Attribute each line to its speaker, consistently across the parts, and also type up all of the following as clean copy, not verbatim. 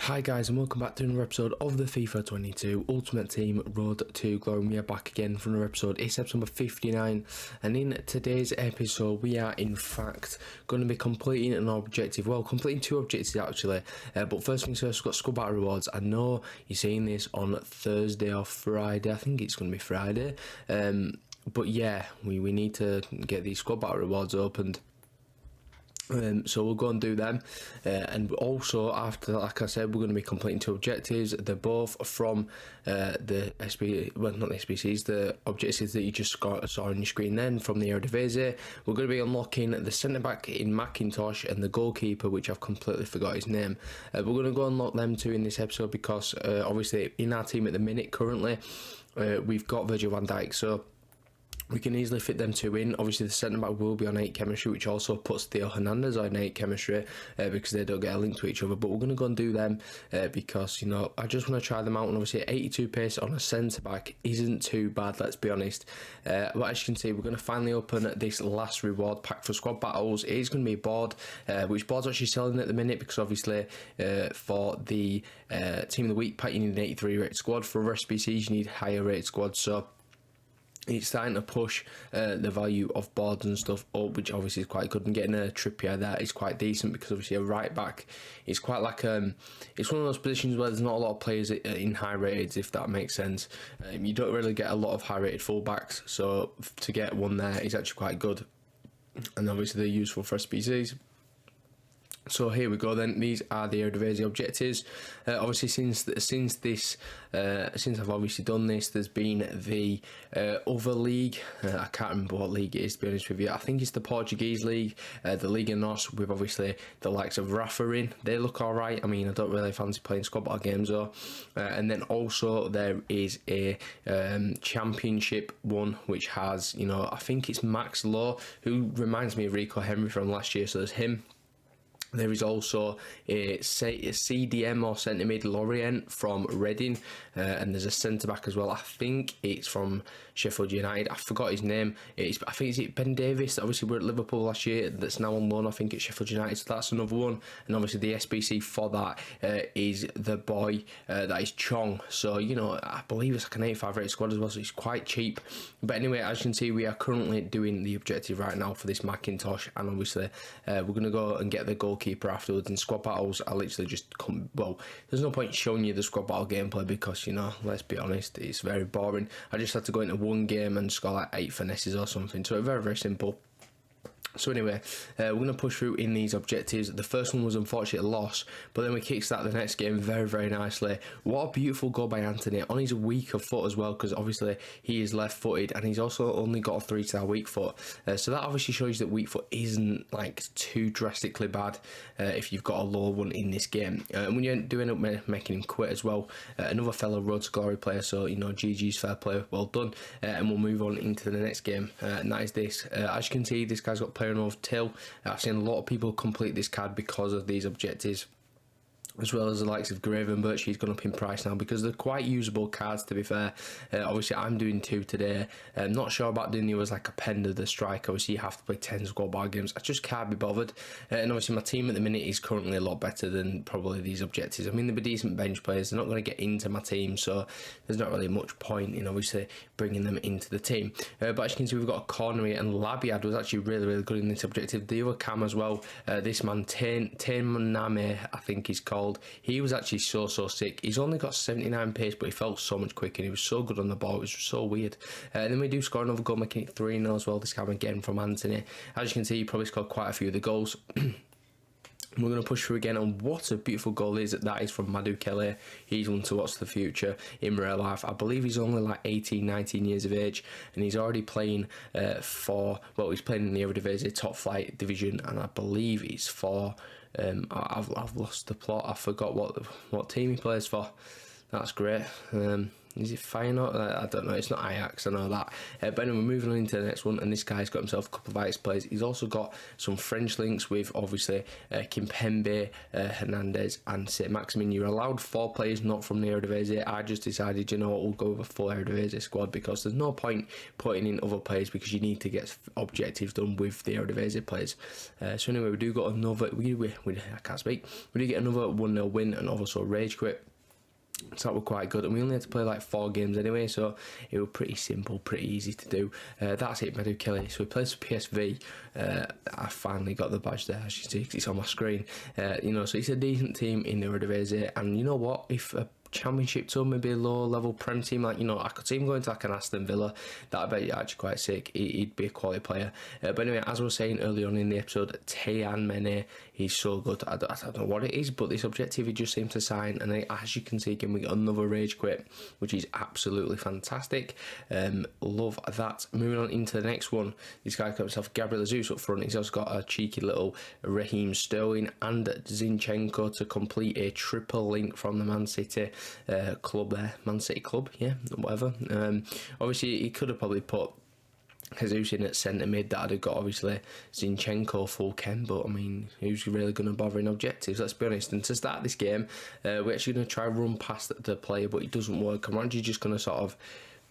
Speaker 1: Hi guys, and welcome back to another episode of the FIFA 22 Ultimate Team Road to Glory. We are back again for another episode. It's episode number 59, and in today's episode we are in fact going to be completing an objective. Well, completing two objectives actually, but first things first, we've got squad battle rewards. I know you're seeing this on Thursday or Friday. I think it's going to be Friday, but yeah, we need to get these squad battle rewards opened. So we'll go and do them, and also after that, like I said, we're going to be completing two objectives. They're both from the SB, well, not the SBCs, the objectives that you just saw on your screen then from the Eredivisie. We're going to be unlocking the centre back in Macintosh and the goalkeeper, which I've completely forgot his name. We're going to go unlock them two in this episode because obviously in our team at the minute currently we've got Virgil van Dijk, so we can easily fit them two in. Obviously the centre back will be on 8 chemistry, which also puts Theo Hernandez on 8 chemistry because they don't get a link to each other. But we're going to go and do them because, you know, I just want to try them out. And obviously 82 pace on a centre back isn't too bad, let's be honest. But as you can see, we're going to finally open this last reward pack for squad battles. It is going to be a board, which board's actually selling at the minute because obviously for the team of the week pack you need an 83 rated squad. For SBCs you need higher rated squads. So it's starting to push the value of boards and stuff up, which obviously is quite good. And getting a Trippier there is quite decent because obviously a right back is quite like it's one of those positions where there's not a lot of players in high rateds, if that makes sense. You don't really get a lot of high rated fullbacks, so to get one there is actually quite good, and obviously they're useful for SPCs. So here we go then. These are the Eredivisie objectives. Obviously since I've obviously done this, there's been the other league. I can't remember what league it is, to be honest with you. I think it's the Portuguese league, the Liga NOS, with obviously the likes of Rafa in. They look alright. I mean, I don't really fancy playing squad battle games though. And then also there is a championship one which has, you know, I think it's Max Lowe, who reminds me of Rico Henry from last year. So there's him. There is also a CDM or centre mid Lorient from Reading, and there's a centre back as well. I think it's from Sheffield United. I forgot his name. I think it's Ben Davis. Obviously, we're at Liverpool last year. That's now on loan. I think it's Sheffield United. So that's another one. And obviously, the SBC for that is the boy that is Chong. So you know, I believe it's like an 85 rated squad as well. So it's quite cheap. But anyway, as you can see, we are currently doing the objective right now for this Macintosh, and obviously, we're gonna go and get the goalkeeper afterwards. And squad battles I literally just well, there's no point showing you the squad battle gameplay because, you know, let's be honest, it's very boring. I just had to go into one game and score like 8 finesses or something, so very, very simple. So anyway, we're going to push through in these objectives. The first one was unfortunately a loss, but then we kickstart the next game very, very nicely. What a beautiful goal by Anthony on his weaker foot as well, because obviously he is left-footed and he's also only got a 3-star weak foot. So that obviously shows that weak foot isn't like too drastically bad if you've got a low one in this game. And when you do end up making him quit as well, another fellow Road to Glory player, so, you know, GG's, fair play, well done. And we'll move on into the next game, and that is this. As you can see, this guy's got player of Till. I've seen a lot of people complete this card because of these objectives, as well as the likes of Gravenberch. He's gone up in price now because they're quite usable cards, to be fair. Obviously I'm doing 2 today. I'm not sure about doing the as like a Pender the striker. Obviously you have to play 10 squad bar games. I just can't be bothered. And obviously my team at the minute is currently a lot better than probably these objectives. I mean, they're decent bench players. They're not going to get into my team, so there's not really much point in obviously bringing them into the team. But as you can see, we've got a corner here, and Labiad was actually really, really good in this objective. The other cam as well, this man Name, I think he's called. He was actually so sick. He's only got 79 pace, but he felt so much quicker and he was so good on the ball. It was so weird. And then we do score another goal, making it 3-0 as well, this time again from Anthony. As you can see, he probably scored quite a few of the goals. We're going to push through again, and what a beautiful goal is that is from Madu Kelly. He's one to watch the future in real life. I believe he's only like 18, 19 years of age, and he's already playing he's playing in the Eredivisie top flight division, and I believe he's for, I've lost the plot, I forgot what team he plays for. That's great. Is it Feyenoord? I don't know. It's not Ajax, I know that. But anyway, moving on into the next one, and this guy's got himself a couple of Ajax players. He's also got some French links with, obviously, Kimpembe, Hernandez, and Saint-Maximin. You're allowed 4 players not from the Eredivisie. I just decided, you know what, we'll go with a full Eredivisie squad because there's no point putting in other players because you need to get objectives done with the Eredivisie players. So anyway, we do got another. I can't speak. We do get another 1-0 win and also a rage quit. So that were quite good, and we only had to play like 4 games anyway, so it was pretty simple, pretty easy to do. That's it, Medu Kelly. So we played for PSV. I finally got the badge there, as you see, 'cause it's on my screen. You know, so it's a decent team in the Eredivisie, and you know what? If a Championship team, maybe a low level Prem team, like, you know, I could see him going to like an Aston Villa. That I bet you actually quite sick. He'd be a quality player. But anyway, as I was saying earlier on in the episode, Tayan Mene, he's so good. I don't know what it is, but this objective he just seemed to sign, and as you can see again, we got another rage quit, which is absolutely fantastic. Love that. Moving on into the next one, this guy got himself Gabriel Jesus up front. He's also got a cheeky little Raheem Sterling and Zinchenko to complete a triple link from the Man City club there, Man City club, yeah, whatever. Obviously, he could have probably put Jesus in at centre mid. That would have got obviously Zinchenko full Ken, but I mean, who's really going to bother in objectives? Let's be honest. And to start this game, we're actually going to try and run past the player, but it doesn't work. I'm actually just going to sort of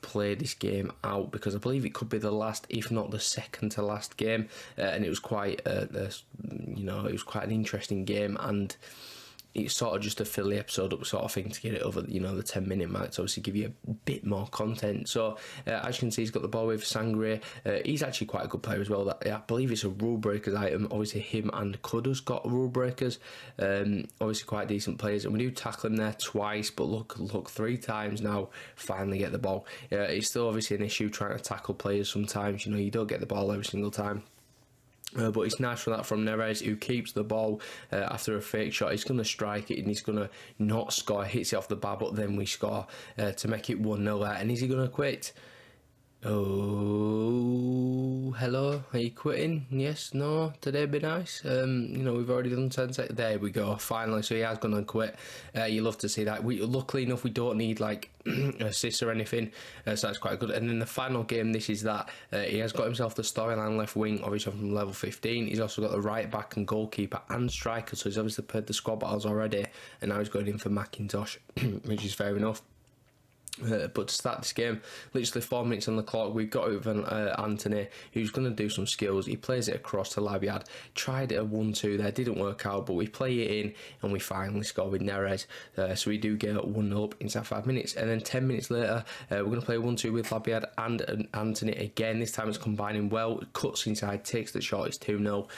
Speaker 1: play this game out because I believe it could be the last, if not the second to last game, and it was quite, you know, it was quite an interesting game, and it's sort of just to fill the episode up sort of thing to get it over, you know, the 10-minute mark to obviously give you a bit more content. So as you can see, he's got the ball with Sangre. He's actually quite a good player as well. I believe it's a rule breakers item. Obviously him and Kuda's got rule breakers. Obviously quite decent players, and we do tackle him there twice, but look 3 times now, finally get the ball. It's still obviously an issue trying to tackle players sometimes. You know, you don't get the ball every single time. But it's nice for that from Neres, who keeps the ball after a fake shot. He's going to strike it and he's going to not score. Hits it off the bar, but then we score to make it 1-0 there. And is he going to quit? Oh, hello, are you quitting? Yes, no, today be nice. You know, we've already done 10 seconds. There we go, finally. So he has gone and quit. You love to see that. Luckily enough, we don't need like assists or anything, so that's quite good. And then the final game, this is that he has got himself the storyline left wing, obviously from level 15. He's also got the right back and goalkeeper and striker, so he's obviously played the squad battles already, and now he's going in for Macintosh, which is fair enough. But to start this game, literally 4 minutes on the clock, we've got over Anthony, who's going to do some skills. He plays it across to Labiad, tried it a 1-2 there, didn't work out, but we play it in and we finally score with Neres. So we do get 1-0 up inside 5 minutes, and then 10 minutes later we're going to play 1-2 with Labiad and Anthony again. This time it's combining well, cuts inside, takes the shot. It's 2-0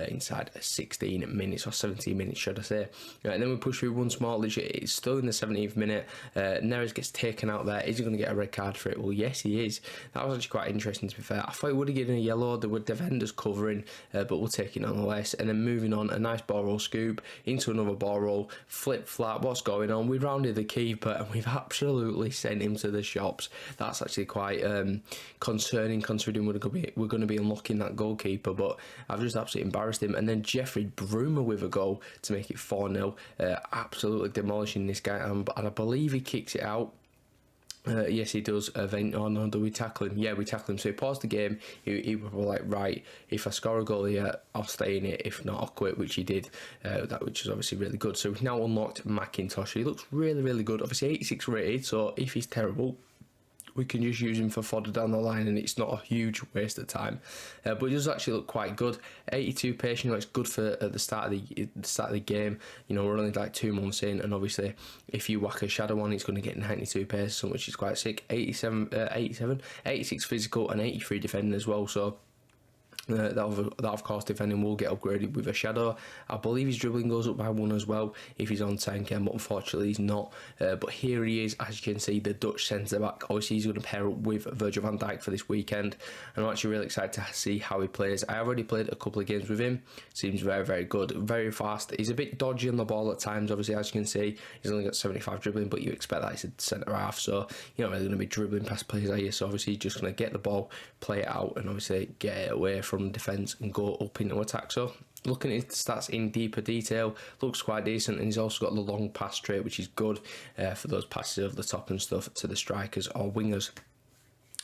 Speaker 1: inside 16 minutes, or 17 minutes should I say. And then we push through once more. Literally, it's still in the 17th minute. Neres gets taken out there. Is he going to get a red card for it? Well, yes, he is. That was actually quite interesting, to be fair. I thought he would have given a yellow. There were defenders covering, but we'll take it nonetheless. And then moving on, a nice ball roll scoop into another ball roll, flip flat. What's going on? We rounded the keeper and we've absolutely sent him to the shops. That's actually quite concerning, considering we're going to be unlocking that goalkeeper. But I've just absolutely embarrassed him. And then Jeffrey Bruma with a goal to make it 4-0. Absolutely demolishing this guy, and I believe he kicks it out. Yes, he does. Oh no, do we tackle him? Yeah, we tackle him. So he paused the game. He was like, right, if I score a goal here, I'll stay in it. If not, I'll quit, which he did. Which is obviously really good. So we've now unlocked Macintosh. He looks really, really good. Obviously 86 rated, so if he's terrible, we can just use him for fodder down the line, and it's not a huge waste of time. But it does actually look quite good. 82 pace, you know, it's good for at the start of the game. You know, we're only like 2 months in, and obviously if you whack a shadow on, it's going to get 92 pace, which is quite sick. 86 physical and 83 defending as well. So that of course defending will get upgraded with a shadow. I believe his dribbling goes up by 1 as well if he's on 10k, but unfortunately he's not. But here he is, as you can see, the Dutch centre back. Obviously he's going to pair up with Virgil van Dijk for this weekend, and I'm actually really excited to see how he plays. I already played a couple of games with him. Seems very, very good, very fast. He's a bit dodgy on the ball at times, obviously, as you can see. He's only got 75 dribbling, but you expect that he's a centre half, so you're not really going to be dribbling past players, are you? So obviously you're just going to get the ball, play it out, and obviously get it away from defence and go up into attack. So looking at his stats in deeper detail, looks quite decent, and he's also got the long pass trait, which is good for those passes over the top and stuff to the strikers or wingers.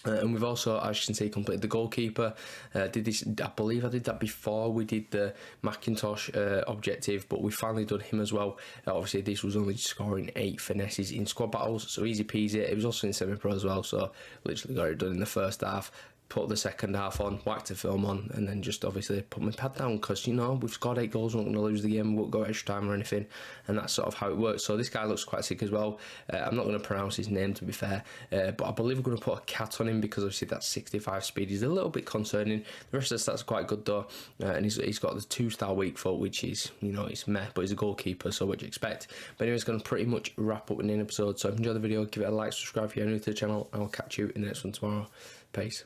Speaker 1: And we've also, as you can see, completed the goalkeeper. Did this, I believe I did that before we did the Macintosh objective, but we finally done him as well. Obviously this was only scoring 8 finesses in squad battles, so easy peasy. It was also in semi-pro as well, so literally got it done in the first half. Put the second half on, whacked the film on, and then just obviously put my pad down, because, you know, we've scored 8 goals, we're not going to lose the game, we won't go extra time or anything, and that's sort of how it works. So this guy looks quite sick as well. I'm not going to pronounce his name, to be fair, but I believe we're going to put a cat on him, because obviously that 65 speed is a little bit concerning. The rest of the stats are quite good though, and he's got the 2-star weak foot, which is, you know, it's meh, but he's a goalkeeper, so what do you expect? But anyway, it's going to pretty much wrap up in an episode. So if you enjoyed the video, give it a like, subscribe if you're new to the channel, and I'll catch you in the next one tomorrow. Peace.